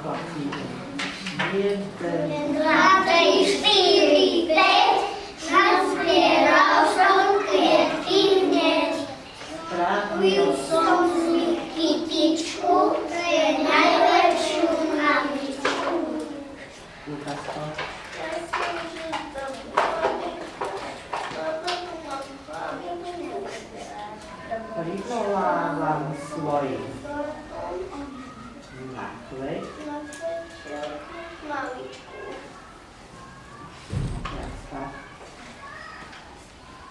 chlapci. 1, 2, 3, 4, 5. Nazbieral som kvietky hneď. Spravil som z nich kytičku pre najlepšiu mamičku. Lukáško. Privolávam svojich na chleď.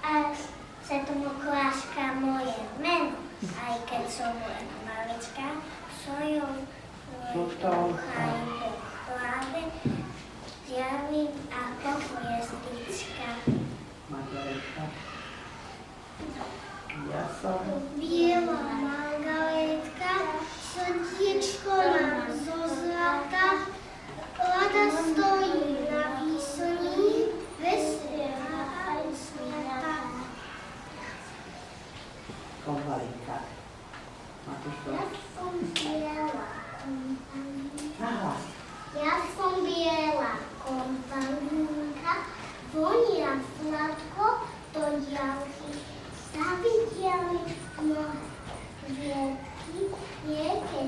A Svätá Mikuláška moje meno, aj keď som len malička, svojou chajbou hlave zjavím ako hviezdička. Margaretka. Ja som Biela Margaretka, srdiečko mám zo zlata, Lada stojí na výsoní, veselá a usmiatá. Konvalinka. Máš to? Ja som biela, Nahlas. ja som biela konvalinka, vonia sladko do diaľky. Zavideli mnohé viedky, niekedy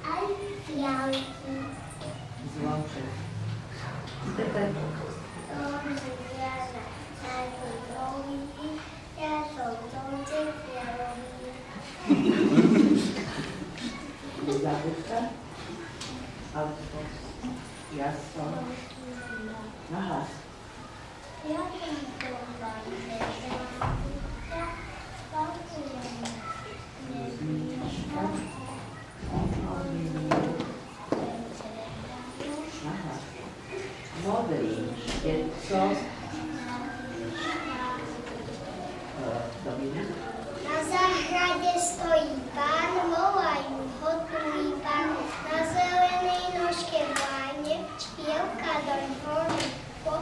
aj fialky. Zvonček. Stepek. Ja som zvonček fialový. Zabudka. Alebo ja som nahlas. Ja som konvalinka. Znička. Nahlas. Modrý štetco. Dominik. Na záhrade stojí pán, volajú ho druhý pán. Na zelenej nožke vládne, špievka doň po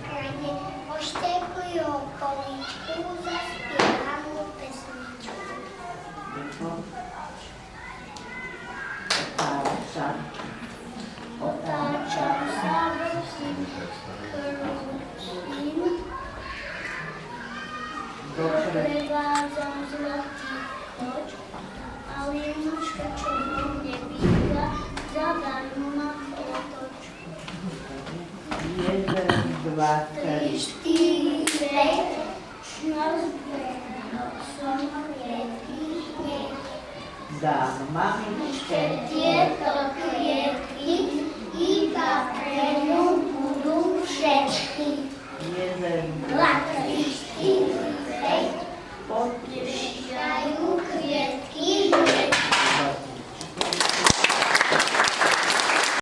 krajne. Oštekujú ho políčku, zaspievam mu pesničku. Otáčam sa, vrtím, krútim. Prevádzam zlatý koč, ale jednočka, čo vo mne býva, zadarmo ma otoč. 1, 2, 3. 4, 5, nazbieral som kvietky hneď. Dám mamičke Tie